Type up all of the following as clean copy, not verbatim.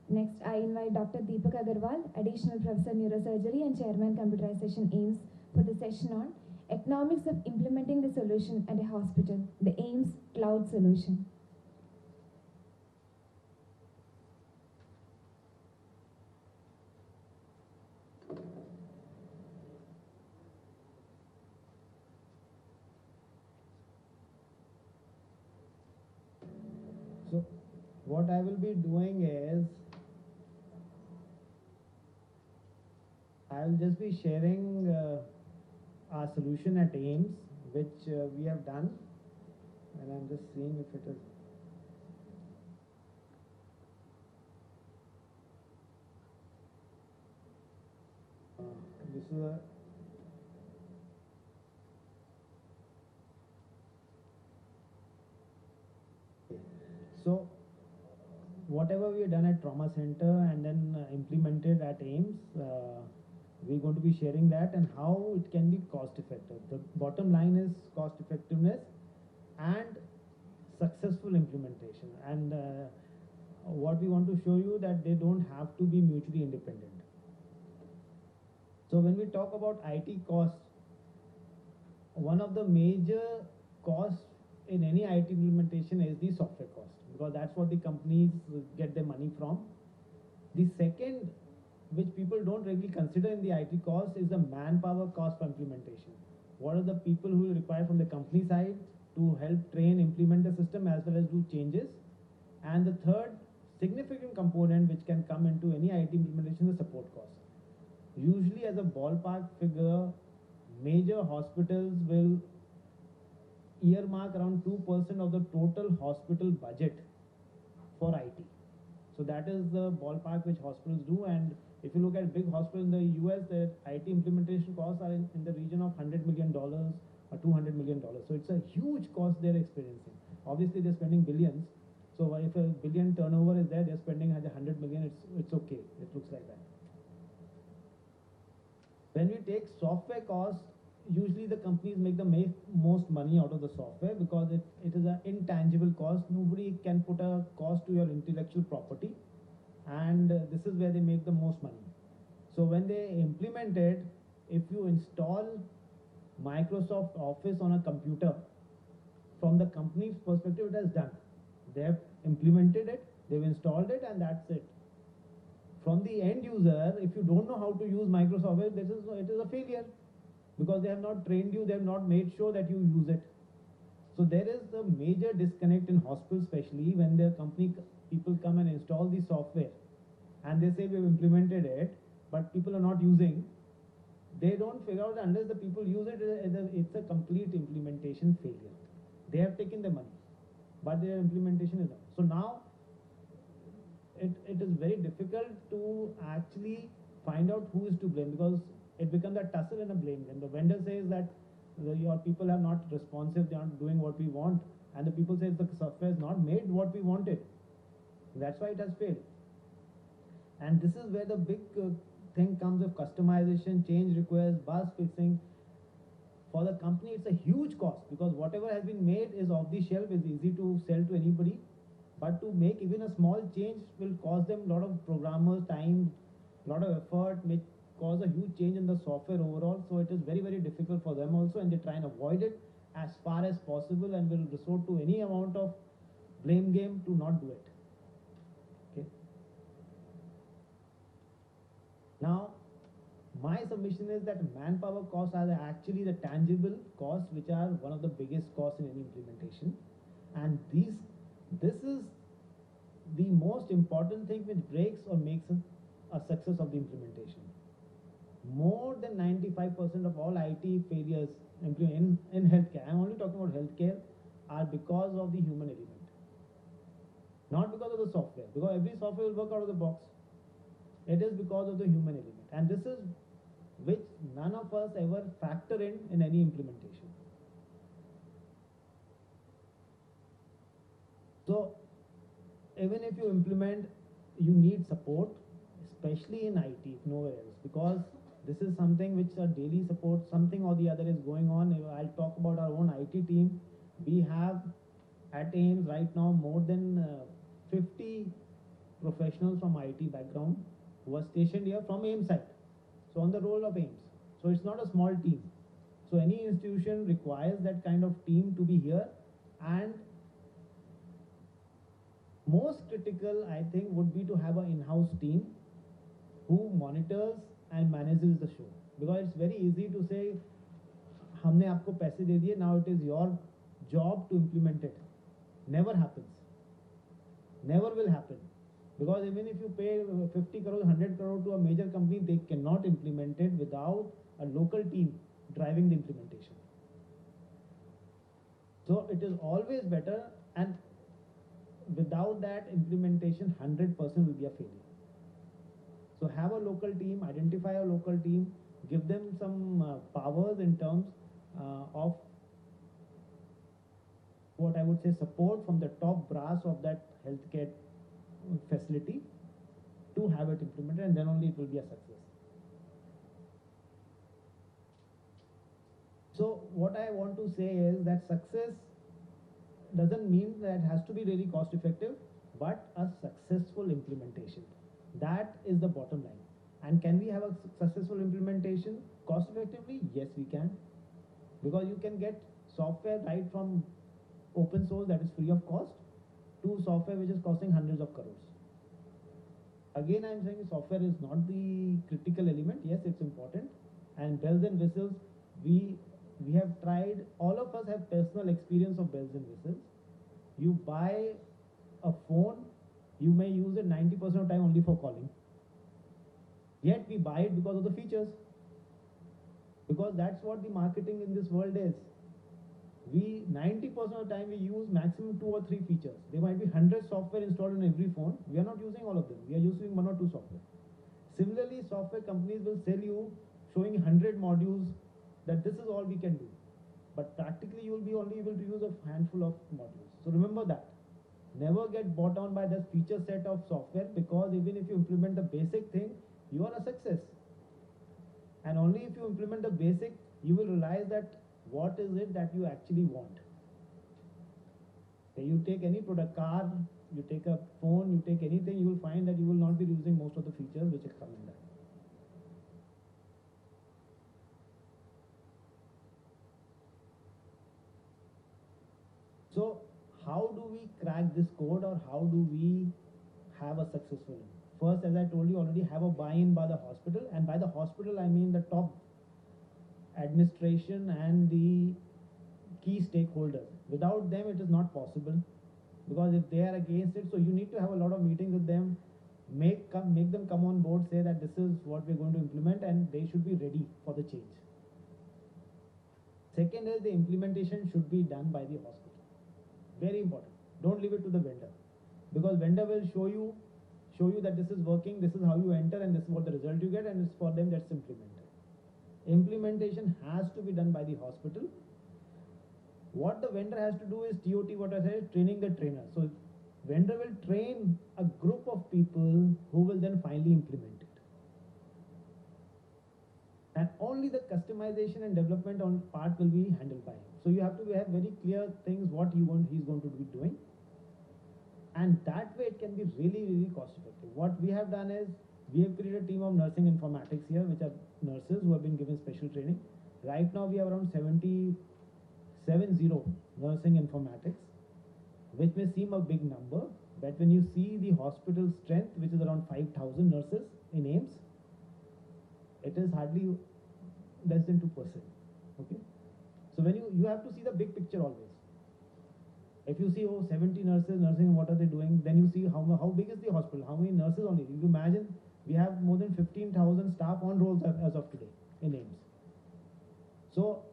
Next, I invite Dr. Deepak Agrawal, Additional Professor Neurosurgery and Chairman Computerization AIIMS, for the session on Economics of Implementing the Solution at a Hospital, the AIIMS Cloud Solution. So what I will be doing is I will just be sharing our solution at AIIMS, which we have done, and I'm just seeing if it is. This is a so whatever we have done at trauma center and then implemented at AIIMS, we're going to be sharing that and how it can be cost effective. The bottom line is cost effectiveness and successful implementation, and what we want to show you that they don't have to be mutually independent. So when we talk about IT costs, one of the major costs in any IT implementation is the software cost, because that's what the companies get their money from. The second, which people don't really consider in the IT cost, is the manpower cost for implementation. What are the people who will require from the company side to help train, implement the system as well as do changes? And the third significant component which can come into any IT implementation is support cost. Usually, as a ballpark figure, major hospitals will earmark around 2% of the total hospital budget for IT. So that is the ballpark which hospitals do. And if you look at big hospitals in the US, their IT implementation costs are in the region of $100 million or $200 million. So it's a huge cost they're experiencing. Obviously, they're spending billions. So if a billion turnover is there, they're spending 100 million. It's okay. It looks like that. When we take software costs, usually the companies make the most money out of the software because it is an intangible cost. Nobody can put a cost to your intellectual property, and this is where they make the most money. So when they implement it, if you install Microsoft Office on a computer, from the company's perspective, it has done. They have implemented it, they've installed it, and that's it. From the end user, if you don't know how to use Microsoft Office, it is a failure, because they have not trained you, they have not made sure that you use it. So there is a major disconnect in hospitals, especially when the company people come and install the software and they say we've implemented it, but people are not using. They don't figure out unless the people use it, it's a complete implementation failure. They have taken the money, but their implementation is not. So now it is very difficult to actually find out who is to blame, because it becomes a tussle and a blame game. The vendor says that your people are not responsive, they aren't doing what we want, and the people say the software is not made what we wanted. That's why it has failed. And this is where the big thing comes of customization, change requests, bug fixing. For the company, it's a huge cost, because whatever has been made is off the shelf, is easy to sell to anybody. But to make even a small change will cost them a lot of programmers' time, a lot of effort, may cause a huge change in the software overall. So it is very, very difficult for them also, and they try and avoid it as far as possible and will resort to any amount of blame game to not do it. Okay. Now, my submission is that manpower costs are actually the tangible costs, which are one of the biggest costs in any implementation. And this is the most important thing which breaks or makes a success of the implementation. More than 95% of all IT failures in healthcare, I'm only talking about healthcare, are because of the human element. Not because of the software, because every software will work out of the box. It is because of the human element. And this is which none of us ever factor in any implementation. So even if you implement, you need support, especially in IT, if nowhere else, because this is something which a daily support, something or the other is going on. I'll talk about our own IT team. We have at AIIMS right now more than 50 professionals from IT background who are stationed here from AIIMS side. So on the role of AIIMS. So it's not a small team. So any institution requires that kind of team to be here, and most critical, I think, would be to have an in-house team who monitors and manages the show. Because it's very easy to say, हमने आपको पैसे दे दिए, now it is your job to implement it. Never happens. Never will happen. Because even if you pay 50 crore, 100 crore to a major company, they cannot implement it without a local team driving the implementation. So it is always better, and without that implementation, 100% will be a failure. So have a local team, identify a local team, give them some powers in terms of what I would say support from the top brass of that healthcare facility to have it implemented, and then only it will be a success. So what I want to say is that success doesn't mean that it has to be really cost effective, but a successful implementation. That is the bottom line. And can we have a successful implementation cost effectively? Yes, we can. Because you can get software right from open source that is free of cost to software which is costing hundreds of crores. Again, I'm saying software is not the critical element. Yes, it's important. And bells and whistles, we have tried, all of us have personal experience of bells and whistles. You buy a phone, you may use it 90% of the time only for calling. Yet we buy it because of the features. Because that's what the marketing in this world is. 90% of the time we use maximum 2 or 3 features. There might be 100 software installed in every phone. We are not using all of them. We are using 1 or 2 software. Similarly, software companies will sell you showing 100 modules that this is all we can do. But practically you will be only able to use a handful of modules. So remember that. Never get bought on by this feature set of software, because even if you implement the basic thing, you are a success. And only if you implement the basic, you will realize that what is it that you actually want. You take any product, car, you take a phone, you take anything, you will find that you will not be using most of the features which come in that. So how do we crack this code, or how do we have a successful? First, as I told you already, have a buy-in by the hospital, and by the hospital I mean the top administration and the key stakeholders. Without them it is not possible, because if they are against it, so you need to have a lot of meetings with them, make them come on board, say that this is what we're going to implement, and they should be ready for the change. Second is the implementation should be done by the hospital. Very important. Don't leave it to the vendor, because vendor will show you that this is working, this is how you enter, and this is what the result you get, and it's for them that's implemented. Implementation has to be done by the hospital. What the vendor has to do is TOT, what I said, training the trainer. So vendor will train a group of people who will then finally implement it. And only the customization and development on part will be handled by him. So you have to have very clear things what he's going to be doing. And that way it can be really, really cost effective. What we have done is, we have created a team of nursing informatics here, which are nurses who have been given special training. Right now we have around 70 nursing informatics, which may seem a big number, but when you see the hospital strength, which is around 5,000 nurses in AIIMS, it is hardly less than 2%. Okay? So when you have to see the big picture always. If you see 70 nurses nursing, what are they doing? Then you see how big is the hospital, how many nurses only. You imagine we have more than 15,000 staff on rolls as of today in AIIMS. So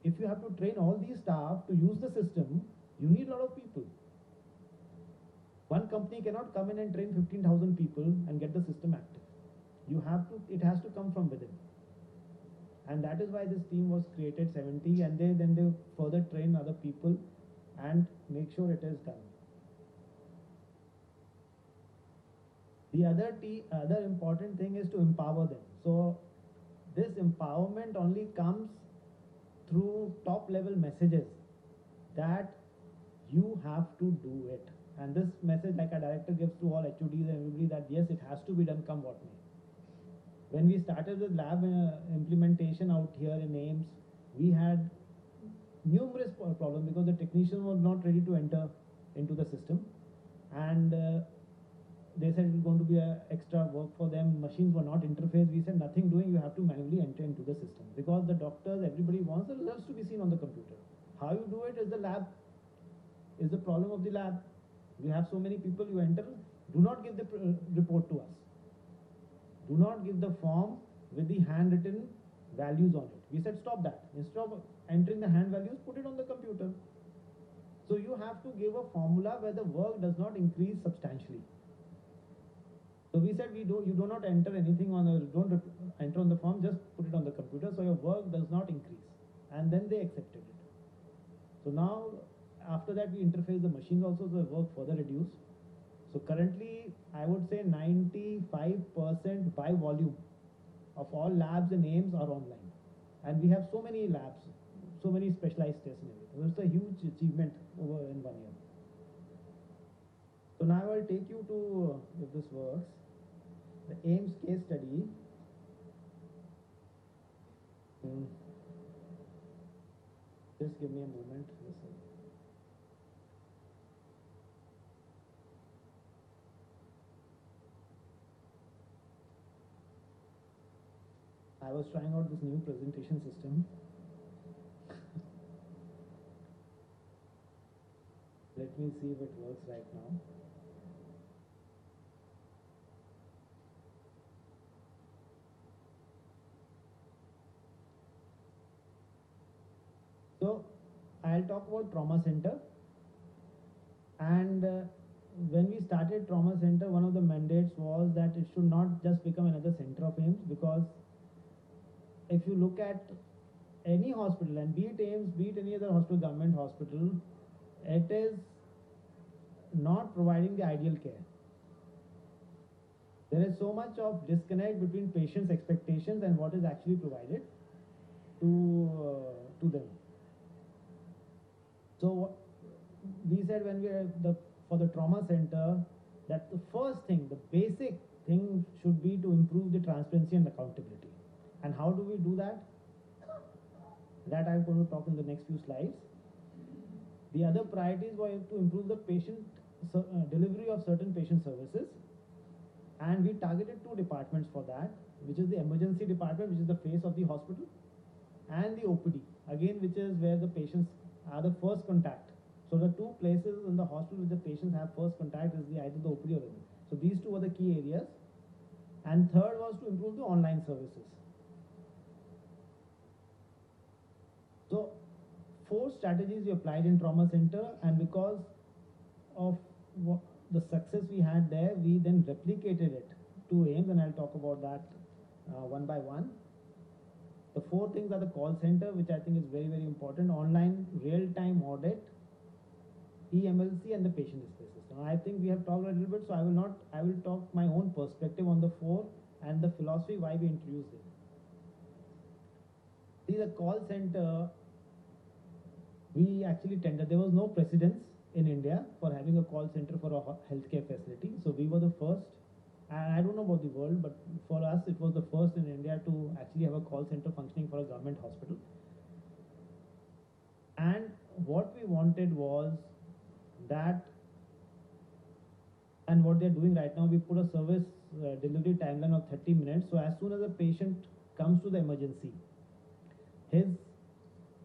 if you have to train all these staff to use the system, you need a lot of people. One company cannot come in and train 15,000 people and get the system active. It has to come from within. And that is why this team was created, 70, and then they further train other people and make sure it is done. The other important thing is to empower them. So this empowerment only comes through top level messages that you have to do it. And this message, like our director gives to all HODs and everybody, that yes, it has to be done, come what may. When we started the lab implementation out here in AIIMS, we had numerous problems because the technician was not ready to enter into the system, and they said it was going to be extra work for them. Machines were not interfaced. We said nothing doing, you have to manually enter into the system, because the doctors, everybody wants the results to be seen on the computer. How you do it is the lab, is the problem of the lab. We have so many people, you enter, do not give the report to us. Do not give the form with the handwritten values on it. We said stop that. Instead of entering the hand values, put it on the computer. So you have to give a formula where the work does not increase substantially. So we said you do not enter anything on don't enter on the form, just put it on the computer so your work does not increase. And then they accepted it. So now after that we interface the machines also, so the work further reduced. So currently I would say 95% by volume of all labs and AIIMS are online. And we have so many labs, so many specialized tests and everything. So it's a huge achievement over in 1 year. So now I will take you to, if this works, the AIIMS case study. Just give me a moment. I was trying out this new presentation system. Let me see if it works right now. So I'll talk about trauma center. And when we started trauma center, one of the mandates was that it should not just become another center of AIIMS, because if you look at any hospital, and be it AIIMS, be it any other hospital, government hospital, it is not providing the ideal care. There is so much of disconnect between patients' expectations and what is actually provided to them. So we said when we are for the trauma center, that the first thing, the basic thing should be to improve the transparency and accountability. And how do we do that? That I'm going to talk in the next few slides. The other priorities were to improve the patient delivery of certain patient services. And we targeted 2 departments for that, which is the emergency department, which is the face of the hospital, and the OPD, again, which is where the patients are the first contact. So the 2 places in the hospital where the patients have first contact is either the OPD or the. So these 2 were the key areas. And third was to improve the online services. So 4 strategies we applied in trauma center, and because of the success we had there, we then replicated it to AIIMS, and I'll talk about that one by one. The 4 things are the call center, which I think is very, very important, online real-time audit, eMLC, and the patient display system. I think we have talked a little bit, so I will talk my own perspective on the 4 and the philosophy why we introduced it. See, the call center, we actually tendered. There was no precedence in India for having a call center for a healthcare facility. So we were the first. And I don't know about the world, but for us, it was the first in India to actually have a call center functioning for a government hospital. And what we wanted was that, and what they're doing right now, we put a service delivery timeline of 30 minutes. So as soon as a patient comes to the emergency, his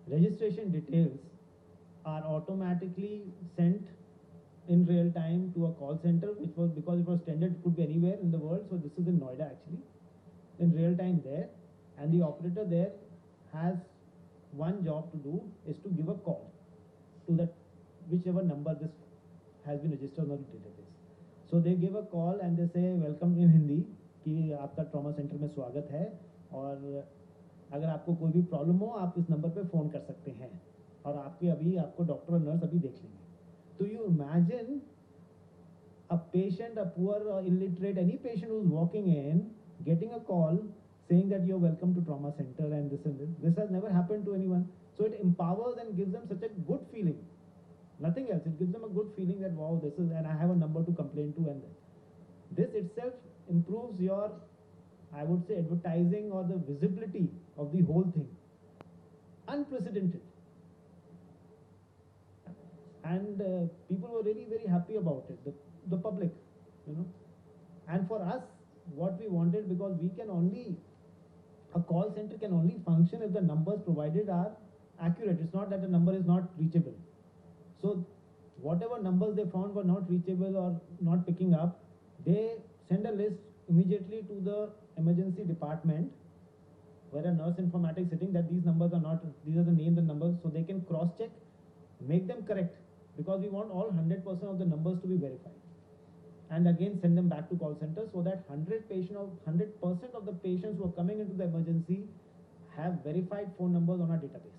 registration details are automatically sent in real time to a call center, which was, because it was tendered, it could be anywhere in the world. So this is in Noida actually, in real time there. And the operator there has one job to do, is to give a call to that whichever number this has been registered on the database. So they give a call and they say, welcome in Hindi, कि आपका trauma center में स्वागत है, और अगर आपको कोई भी प्रॉब्लम हो आप इस नंबर पे फ़ोन कर सकते हैं, और आपको डॉक्टर और नर्स अभी देख लेंगे. So you imagine a patient, a poor or illiterate, any patient who's walking in, getting a call saying that you're welcome to trauma center and this and this. This has never happened to anyone. So it empowers and gives them such a good feeling Nothing else. It gives them a good feeling that wow, this is, and I have a number to complain to, and this itself improves your, I would say, advertising or the visibility of the whole thing. Unprecedented. And people were really very happy about it, the public, you know. And for us, what we wanted, because we can only, a call center can only function if the numbers provided are accurate. It's not that the number is not reachable. So whatever numbers they found were not reachable or not picking up, they send a list immediately to the emergency department where a nurse informatics sitting that these numbers are not, these are the names and numbers, so they can cross check, make them correct, because we want all 100% of the numbers to be verified. And again send them back to call center so that 100% of the patients who are coming into the emergency have verified phone numbers on our database,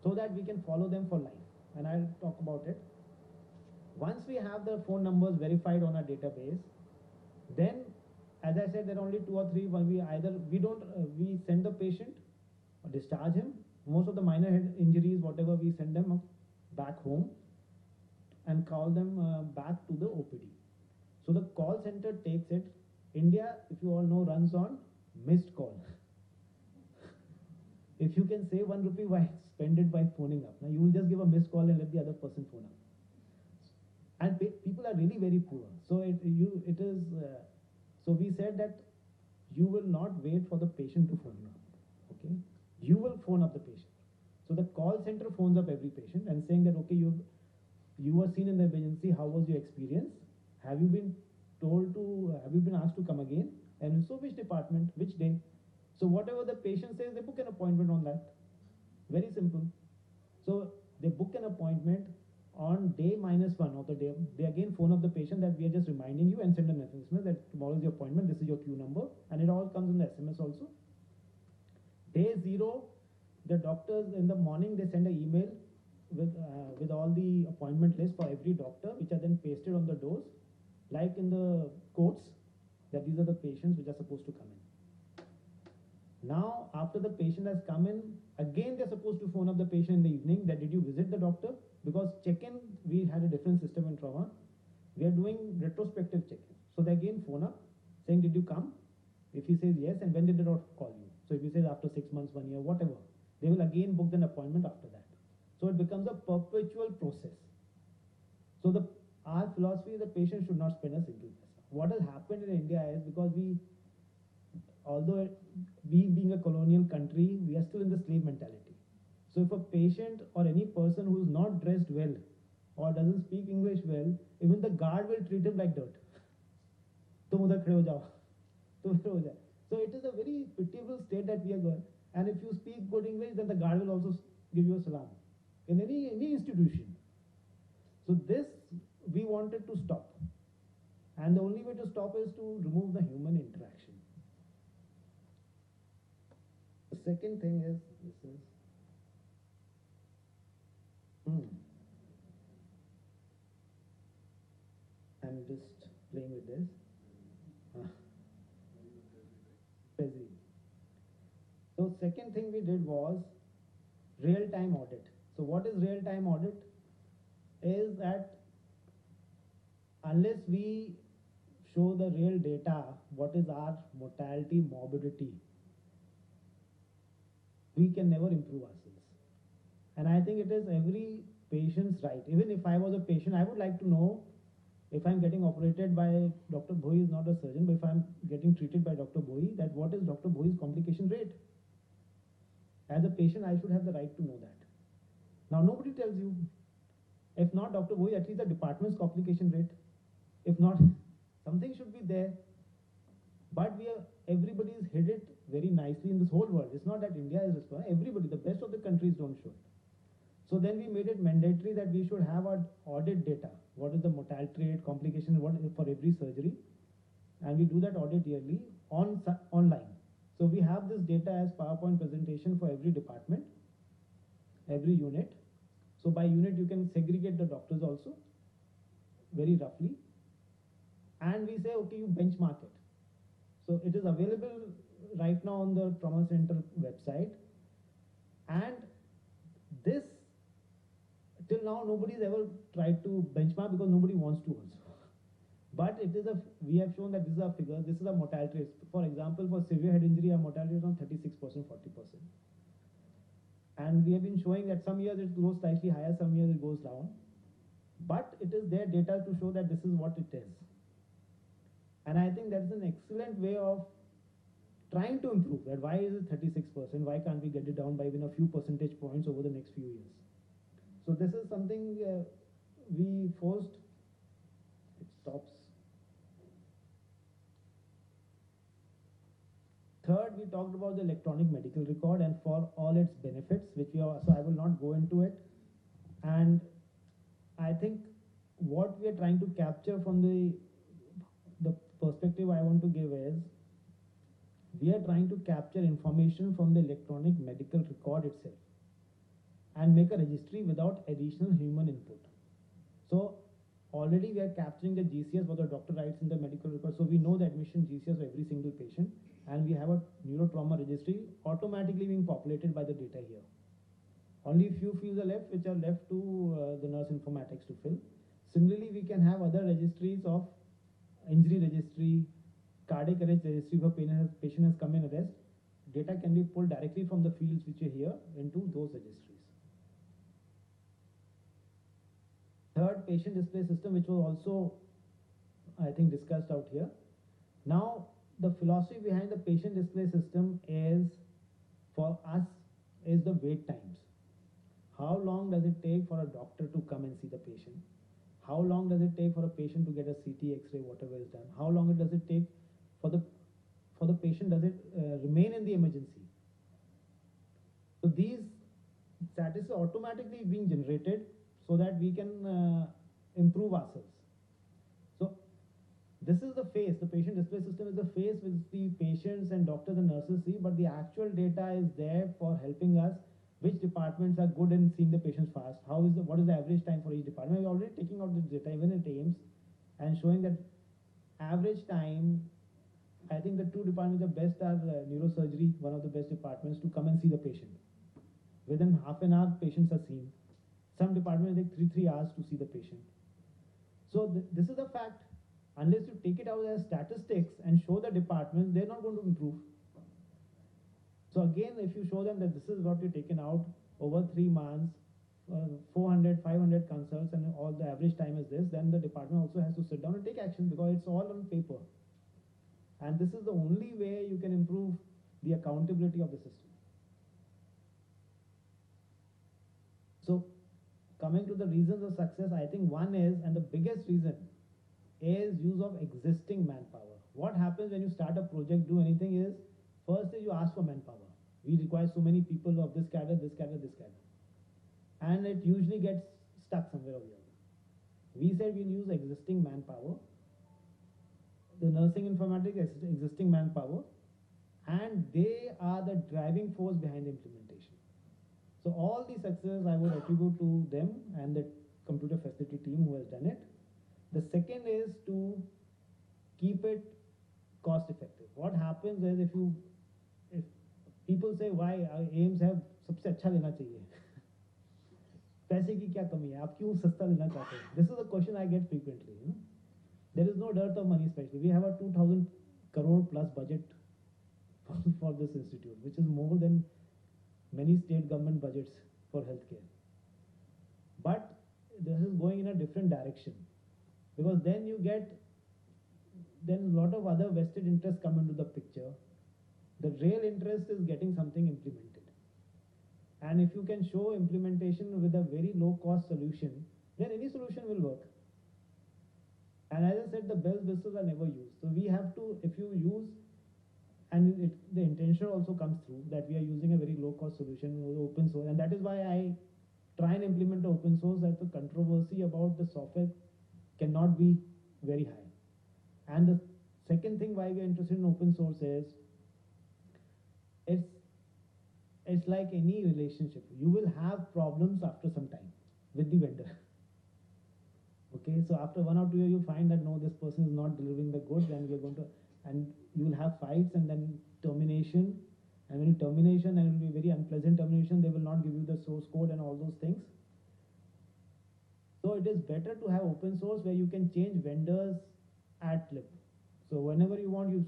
so that we can follow them for life. And I'll talk about it. Once we have the phone numbers verified on our database, then, as I said, there are only 2 or 3. We send the patient or discharge him. Most of the minor head injuries, whatever, we send them back home and call them back to the OPD. So the call center takes it. India, if you all know, runs on missed call. If you can save 1 rupee, why spend it by phoning up? Now you will just give a missed call and let the other person phone up. And people are really very poor. So so we said that you will not wait for the patient to phone you up. Okay, you will phone up the patient. So the call center phones up every patient and saying that, okay, you were seen in the emergency. How was your experience? Have you been asked to come again? And so which department, which day? So whatever the patient says, they book an appointment on that. Very simple. So they book an appointment on day -1 of the day. They again phone up the patient that we are just reminding you and send an SMS that tomorrow is your appointment, this is your queue number, and it all comes in the SMS also. Day 0, the doctors in the morning, they send an email with all the appointment list for every doctor, which are then pasted on the doors, like in the courts, that these are the patients which are supposed to come in. Now, after the patient has come in, again they're supposed to phone up the patient in the evening that did you visit the doctor? Because check-in, we had a different system in trauma. We are doing retrospective check-in. So they again phone up saying, did you come? If he says yes, and when did the doctor call you? So if he says after 6 months, 1 year, whatever, they will again book an appointment after that. So it becomes a perpetual process. So our philosophy is the patient should not spend a single paisa. What has happened in India is, because although we being a colonial country, we are still in the slave mentality. So if a patient or any person who is not dressed well or doesn't speak English well, even the guard will treat him like dirt. So it is a very pitiable state that we are going. And if you speak good English, then the guard will also give you a salam in any institution. So this we wanted to stop. And the only way to stop is to remove the human interaction. The second thing is, this is, I'm just playing with this. Busy. So second thing we did was real-time audit. So what is real-time audit? Is that unless we show the real data, what is our mortality, morbidity, we can never improve ourselves. And I think it is every patient's right. Even if I was a patient, I would like to know if I'm getting operated by Dr. Bhoi is not a surgeon, but if I'm getting treated by Dr. Bhoi, that what is Dr. Bhoi's complication rate? As a patient, I should have the right to know that. Now, nobody tells you. If not Dr. Bhoi, at least the department's complication rate. If not, something should be there. But everybody is hid it very nicely in this whole world. It's not that India is responsible. Everybody, the best of the countries don't show it. So then we made it mandatory that we should have our audit data. What is the mortality rate, complication, what is for every surgery. And we do that audit yearly online. So we have this data as PowerPoint presentation for every department, every unit. So by unit, you can segregate the doctors also, very roughly. And we say, okay, you benchmark it. So it is available right now on the Trauma Center website. And this till now nobody's ever tried to benchmark because nobody wants to also. But it is we have shown that this is a figure, this is a mortality rate. For example, for severe head injury, our mortality is around 36%, 40%. And we have been showing that some years it goes slightly higher, some years it goes down. But it is their data to show that this is what it is. And I think that's an excellent way of trying to improve that. Why is it 36%? Why can't we get it down by even a few percentage points over the next few years? So this is something we forced. It stops. Third, we talked about the electronic medical record and for all its benefits, which we are, so I will not go into it. And I think what we are trying to capture from the perspective I want to give is, we are trying to capture information from the electronic medical record itself and make a registry without additional human input. So already we are capturing the GCS, what the doctor writes in the medical record. So we know the admission GCS of every single patient, and we have a neurotrauma registry automatically being populated by the data here. Only few fields are left, which are left to the nurse informatics to fill. Similarly, we can have other registries of injury registry, cardiac arrest registry. If a patient has come in arrest, data can be pulled directly from the fields which are here into those registries. Third, patient display system, which was also, I think, discussed out here. Now, the philosophy behind the patient display system is, for us, is the wait times. How long does it take for a doctor to come and see the patient? How long does it take for a patient to get a CT, X-ray, whatever is done? How long does it take for the patient, does it remain in the emergency? So these statistics are automatically being generated so that we can improve ourselves. So this is the face, the patient display system is the face which the patients and doctors and nurses see, but the actual data is there for helping us which departments are good in seeing the patients fast, what is the average time for each department. We're already taking out this data even at AIIMS and showing that average time, I think the two departments the best are neurosurgery, one of the best departments to come and see the patient. Within half an hour, patients are seen. Some departments take 3 hours to see the patient. So this is a fact. Unless you take it out as statistics and show the departments, they're not going to improve. So again, if you show them that this is what you've taken out over 3 months, 400, 500 consults, and all the average time is this, then the department also has to sit down and take action because it's all on paper. And this is the only way you can improve the accountability of the system. So coming to the reasons of success, I think one is, and the biggest reason, is use of existing manpower. What happens when you start a project, do anything is, first is you ask for manpower. We require so many people of this cadre, this cadre, this cadre. And it usually gets stuck somewhere over here. We said we'll use existing manpower, the nursing informatics, existing manpower, and they are the driving force behind the implementation. So all the success I would attribute to them and the computer facility team who has done it. The second is to keep it cost effective. What happens is if people say why AIIMS have सबसे अच्छा लेना चाहिए पैसे की क्या कमी है आप क्यों सस्ता लेना चाहते हैं? This is a question I get frequently. There is no dearth of money, especially we have a 2,000 crore plus budget for this institute, which is more than many state government budgets for healthcare. But this is going in a different direction, because then you get a lot of other vested interests come into the picture. The real interest is getting something implemented. And if you can show implementation with a very low cost solution, then any solution will work. And as I said, the bells whistles are never used. So we have to, if you use, and the intention also comes through that we are using a very low cost solution, open source. And that is why I try and implement the open source, as the controversy about the software cannot be very high. And the second thing why we are interested in open source is, it's like any relationship. You will have problems after some time with the vendor. Okay, so after 1 or 2 years, you find that no, this person is not delivering the goods, and we are going to, and you will have fights and then termination. And when you termination, and it will be very unpleasant termination, they will not give you the source code and all those things. So it is better to have open source where you can change vendors at lip. So whenever you want, you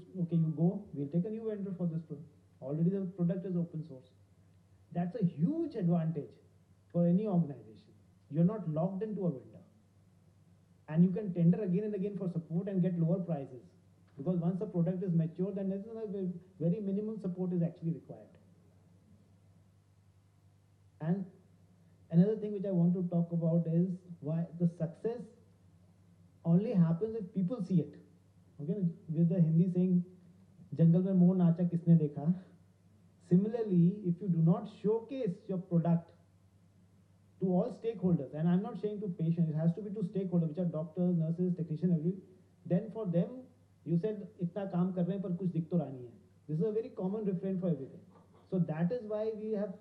go, we'll take a new vendor for this product. Already the product is open source. That's a huge advantage for any organization. You're not locked into a vendor. And you can tender again and again for support and get lower prices. Because once the product is mature, then there's a very minimal support is actually required. And another thing which I want to talk about is why the success only happens if people see it. Okay, with the Hindi saying, "Jungle mein moor nacha kisne dekha." Similarly, if you do not showcase your product to all stakeholders, and I'm not saying to patients, it has to be to stakeholders, which are doctors, nurses, technicians, then for them, you said, "Itna kaam kar rahe hain, par kuch dikh to raha nahi hai." This is a very common refrain for everything. So that is why we have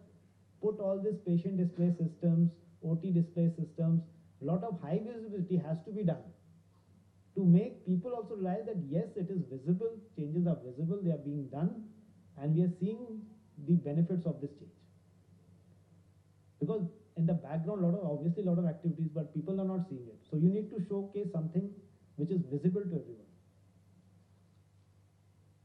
put all these patient display systems, OT display systems. A lot of high visibility has to be done to make people also realize that yes, it is visible, changes are visible, they are being done, and we are seeing the benefits of this change. Because in the background, obviously a lot of activities, but people are not seeing it. So you need to showcase something which is visible to everyone.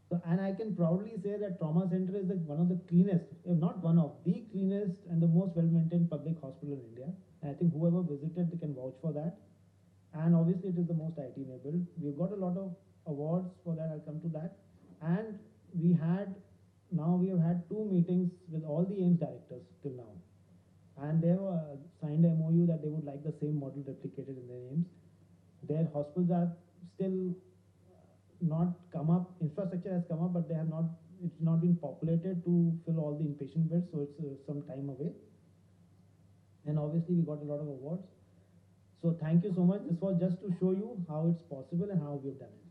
So, and I can proudly say that Trauma Center is one of the cleanest, if not one of the cleanest and the most well-maintained public hospital in India. And I think whoever visited, they can vouch for that. And obviously it is the most IT enabled. We've got a lot of awards for that, I'll come to that. And we have had 2 meetings with all the AIIMS directors till now. And they have signed a MOU that they would like the same model replicated in their AIIMS. Their hospitals are still not come up, infrastructure has come up, but it's not been populated to fill all the inpatient beds, so it's some time away. And obviously we got a lot of awards. So thank you so much. This was just to show you how it's possible and how we've done it.